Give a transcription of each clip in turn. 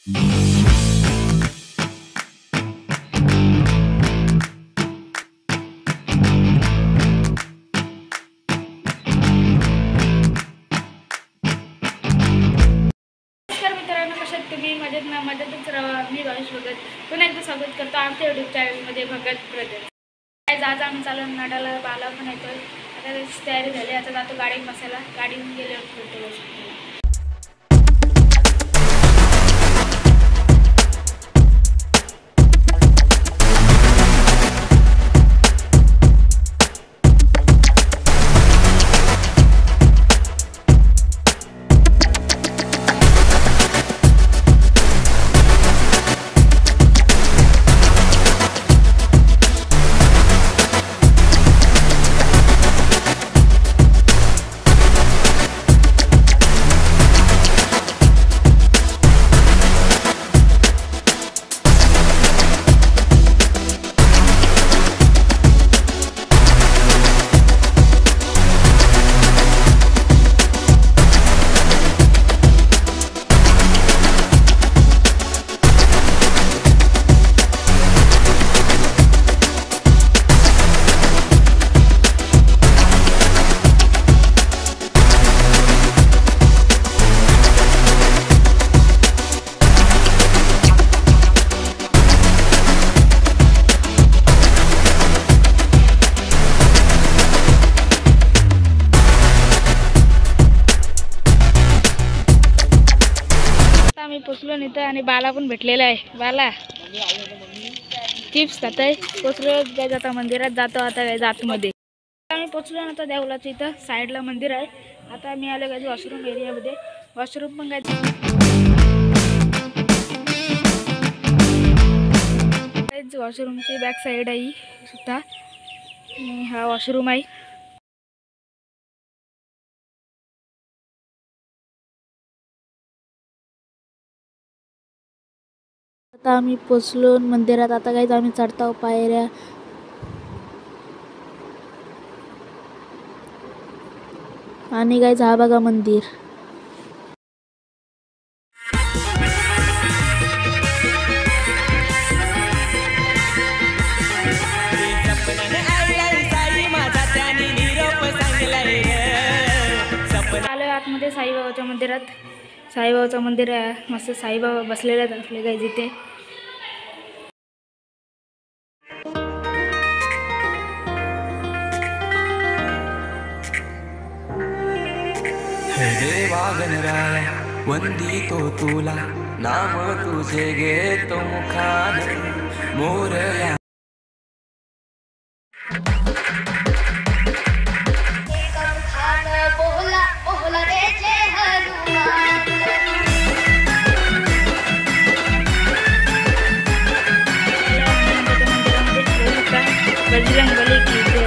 मजेतच राहा. मी भावेश भगत पुन्हा एकदा स्वागत करतो आमच्या यूट्यूब चॅनलमध्ये भगत ब्रदर्स. आज आम्ही चालू नाडाला बाला पण येतोय. आता त्याची तयारी झाली. आता जातो गाडीत बसायला. गाडीत गेल्यावर फोटो पोचलो नाही आणि बाला पण भेटलेला आहे. बाला चिप्स खात आहे. पोचलो काय जाता मंदिरात जातो. आता काय आतमध्ये आम्ही पोचलो ना तर देवलाच्या इथं साईडला मंदिर आहे. आता आम्ही आलो काय वॉशरूम एरियामध्ये. वॉशरूम पण काय वॉशरूमची बॅक साईड आहे सुद्धा. हा वॉशरूम आहे. आता आम्ही पोचलो मंदिरात. आता काहीच आम्ही चढताव पायऱ्या. आणि काय हा बघा मंदिर. आलोय आतमध्ये साईबाबाच्या मंदिरात. साईबाबाचं मंदिर आहे. मस्त साईबाबा बसलेले असले काय जिथे. हे देवा गणराया वंदितो तुला, नाम तुझे घेतो मुखान मोरया. बजरंगबली की जय.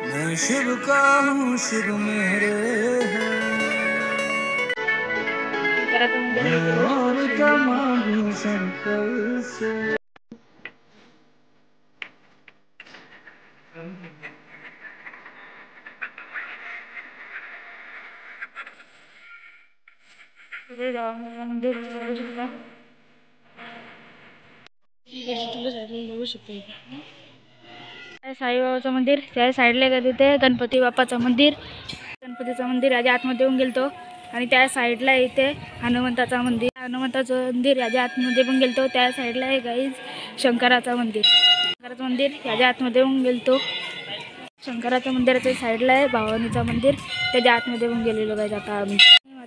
मैं शिव का हूँ शिव मेरे और क्या मांगू शंकर से. साईबाबाचं मंदिर त्या साईडला का तिथे गणपती बाप्पाचं मंदिर. गणपतीचं मंदिर याच्या आतमध्ये येऊन गेलतो. आणि त्या साईडला इथे हनुमंताचं मंदिर. हनुमंताचं मंदिर याच्या आतमध्ये पण गेलतो. त्या साईडला आहे गाईज शंकराचं मंदिर. शंकराचं मंदिर याच्या आतमध्ये येऊन गेलतो. शंकराच्या मंदिराच्या साईडला आहे भवानीचं मंदिर. त्याच्या आतमध्ये पण गेलेलो गाईज. आता आम्ही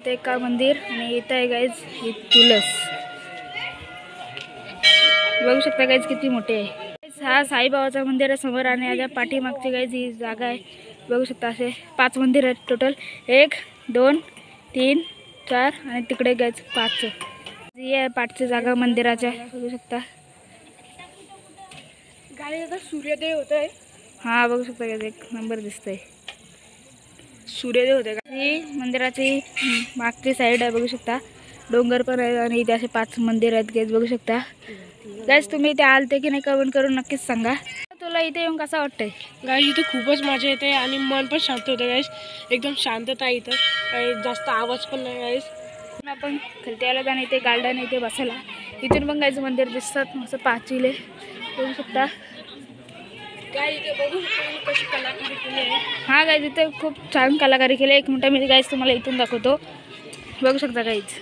ते का मंदिर. आणि इथं आहे गाईज ही तुळस. बघू शकता गाईज किती मोठे आहे. हा साईबाबाचं मंदिर आहे समोर. आणि याच्या पाठीमागची गाईज ही जागा आहे. बघू शकता असे 5 मंदिर आहेत टोटल. 1 2 3 4 आणि तिकडे गाईज 5. ही आहे 5ची जागा मंदिराच्या. बघू शकता गाडी आता सूर्योदय होत आहे. हा बघू शकता गाईज एक नंबर दिसतोय. सूर्योदय होते का. ही मंदिराची मागची साईड आहे. बघू शकता डोंगर पण आहे. आणि इथे असे 5 मंदिर आहेत गाईज. बघू शकता गाईज. तुम्ही इथे आलते की नाही कमेंट करून नक्कीच सांगा. तुला इथे येऊन कसं वाटतंय? गाईस इथे खूपच मजा येते आणि मन पण शांत होतं गाईस. एकदम शांतता आहे इथं, काही जास्त आवाज पण नाही गाईस. आपण खालती आला जाणं इथे गार्डन इथे बसायला. इथून पण गायचं मंदिर दिसतात मस्त पाचीले बघू शकता. काय इथे बघू कशी कलाकारी केली आहे. हा गाईज इथे खूप छान कलाकारी केली. एक मिनटं मी गाईज तुम्हाला इथून दाखवतो. बघू शकता गाईज.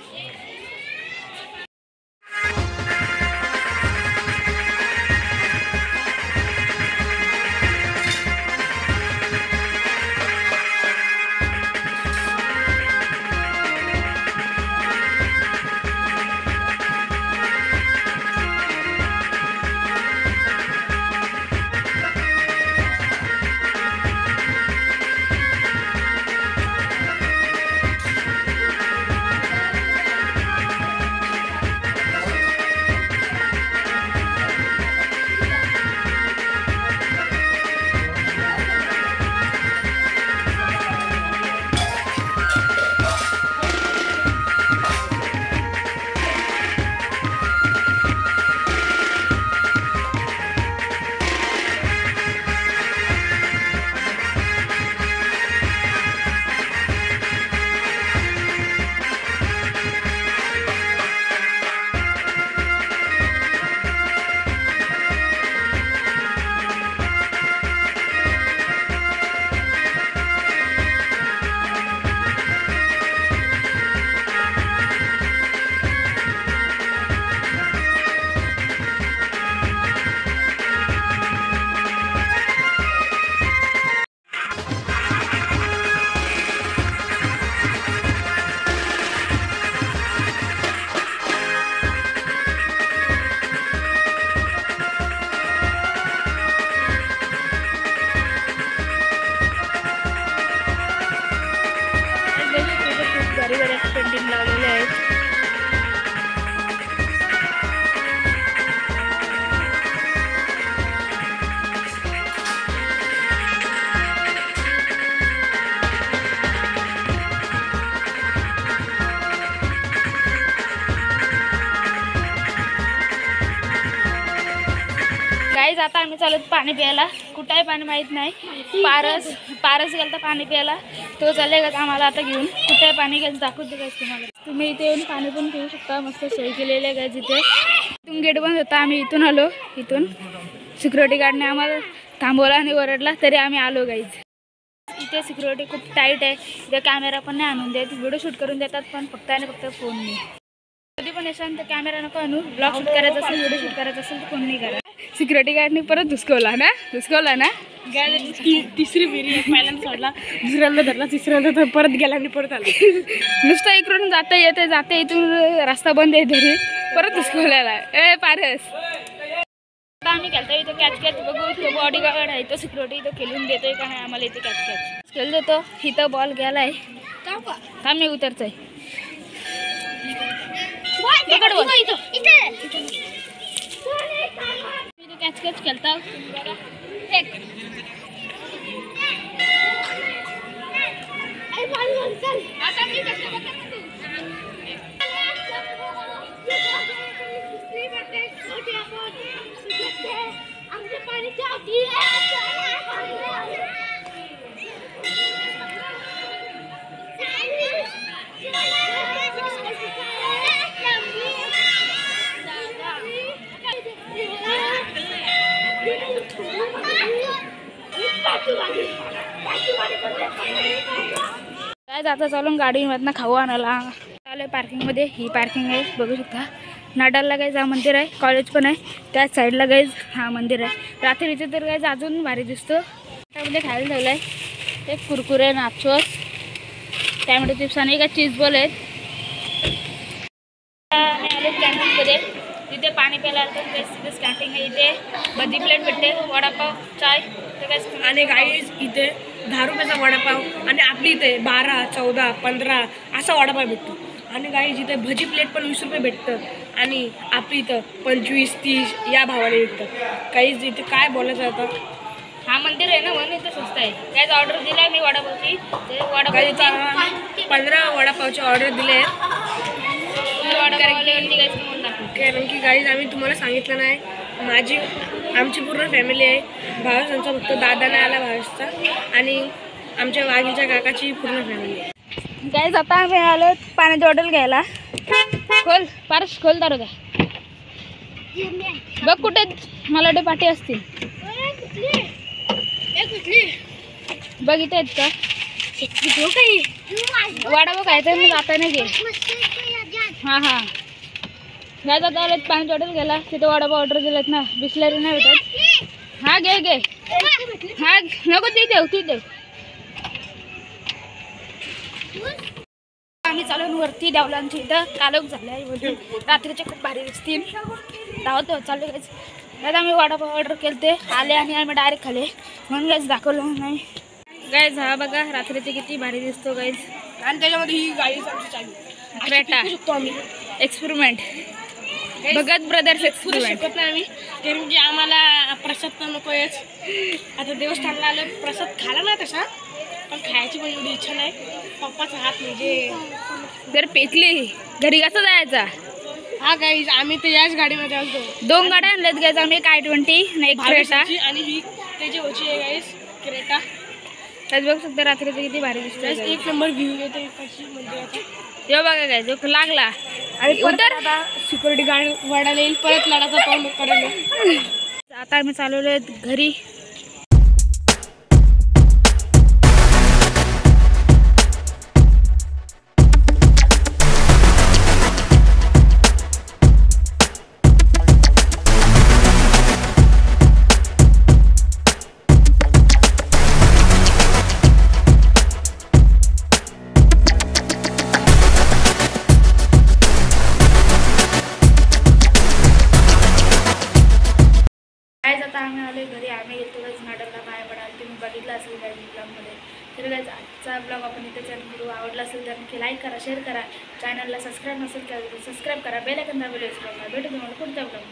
पेंटिंग लावलेले आहेत. गाईज आता आम्ही चालत पाणी प्यायला. कुठं आहे पाणी माहीत नाही. पारस गेला पाणी प्यायला. तो चालले का आम्हाला आता घेऊन. कुठे आहे पाणी घ्यायचं दाखवतो गाईज तुम्हाला. तुम्ही इथे येऊन पाणी पण पिऊ शकता. मस्त सोय केलेली आहे गाईज इथे. इथून गेट बंद होता. आम्ही इथून आलो. इथून सिक्युरिटी गार्डने आम्हाला थांबवला आणि ओरडला तरी आम्ही आलो गाईज. इथे सिक्युरिटी खूप टाईट आहे. इथे कॅमेरा पण नाही आणून देत. व्हिडिओ शूट करून देतात पण फक्त आणि फक्त फोनने. कधी पण येशान तर कॅमेरा नको आणू. ब्लॉग शूट करायचं असेल व्हिडिओ शूट करायचं असेल तर फोन नाही करा. सिक्युरिटी गार्डने परत धुसकवला ना. तिसरी फेरी पहिल्यांदा सोडला, दुसऱ्यांदा धरला, तिसऱ्यांदा परत गेला आणि परत आला. नुसतं इकडून जाते इथून रस्ता बंद आहे तरी परत धुसकवलेला. ए पारस आता आम्ही खेळतो इथं कॅच बघू. इथं बॉडी गार्ड आहे तो सिक्युरिटी इथं खेळून देतोय का नाही आम्हाला. इथे कॅच खेळ देतो. इथं बॉल गेलाय. थांब मी उतरतोय. कॅच खेळता काय जाता चालून गाडीमधनं खाऊ आणायला आलोय पार्किंगमध्ये. ही पार्किंग आहे बघू शकता. नाडालला गाईज हा मंदिर आहे. कॉलेज पण आहे त्याच साईडला गाईज हा मंदिर आहे. रात्रीचे तर गाईज अजून भारी दिसतो. त्यामध्ये खायला ठेवलं आहे. एक कुरकुरे नाचोस त्यामध्ये चिप्स आणि एक चीज बॉल आहेत. आलो कॅन्टीनमध्ये. तिथे पाणी प्यायला तिथे स्टार्टिंग आहे. इथे बधी प्लेट भेटते. वडापाव चाय आणि गाईज इथे 10 रुपयाचा वडापाव आणि आपली इथे 12, 14, 15 असा वडापाव भेटतो. आणि गाईज इथे भजी प्लेट पण 20 रुपये भेटतं आणि आपली इथं 25, 30 या भावाने भेटतं. गाईज इथे काय बोलायचं आता. हा मंदिर आहे ना म्हणून इथं स्वस्त आहे. काहीच ऑर्डर दिलाय मी वडापावची. 15 वडापावची ऑर्डर दिले आहेत. वडापावल्यावरती काहीच म्हणून दाखवतो. कारण की गाईज आम्ही तुम्हाला सांगितलं नाही माझी आमची पूर्ण फॅमिली आहे. भावेशांचा फक्त दादा नाही आला भावेशचा, आणि आमच्या वाघीच्या काकाची पूर्ण फॅमिली आहे. गाईज आता आम्ही आलो पाण्याची बॉटल घ्यायला. खोल पारस खोल दारू द्या. बघ कुठे मला वाटते पाठी असतील. बघ इथे आहेत का वाडा बघ खायचं मग आता नाही घे. हां हां गाईज आता आलेत पाण्याची बॉटल घ्यायला. तिथे वडापाव ऑर्डर दिलेत ना, बिस्लरी नाही भेटत. हां घे घे. हां नको ती देऊ ती देऊ. आम्ही चालून वरती देवलांची इथं कालोख झालं आहे. रात्रीचे खूप भारी दिसतील. धावत चालू गायच. आता आम्ही वडापाव ऑर्डर केले ते आले आणि आम्ही डायरेक्ट खाले, म्हणून गायच दाखवलं नाही. गायज हा बघा रात्रीचे किती भारी दिसतो गायज. आणि त्याच्यामध्ये ही गाडी आमची चालू क्रेटा शकतो आम्ही. Experiment Bhagat brothers experiment. शकत नाही आम्ही, कारण की आम्हाला प्रसाद तर नको आहेच. आता देवस्थानला आलं प्रसाद खाला ना तसा, पण खायची पण एवढी इच्छा नाही. पप्पाचा हात म्हणजे जर पेचली घरी कसं जायचा. हा गाईज आम्ही तर याच गाडीमध्ये असतो. 2 गाड्या आणल्यात गायज आम्ही, एक I-20 आणि एक क्रेटा. आणि ही त्याची होची आहे गाईज क्रेटा. त्याच बघ सुद्धा रात्रीचं किती भारी दिसतं. एक नंबर व्ह्यू येते कशी मंदिराचा. यो बघा काय जो लागला आणि परत आता सिक्युरिटी गार्ड वाढायला येईल, परत लढाचा पाऊल करेल. आता आम्ही चालवलो आहेत घरी. आता आम्ही आलो घरी. आम्ही गेलो गाईज नाटकला बाहेर पडायला. तुम्ही बघितलं असेल गाईज ब्लॉगमध्ये. तर गाईज आजचा ब्लॉग आपण इथे व्हिडिओ आवडला असेल तर नक्की लाईक करा, शेअर करा. चॅनलला सबस्क्राईब नसेल तर सबस्क्राईब करा. बेल आयकॉन दाबून भेटू तुम्हाला पुढच्या ब्लॉग.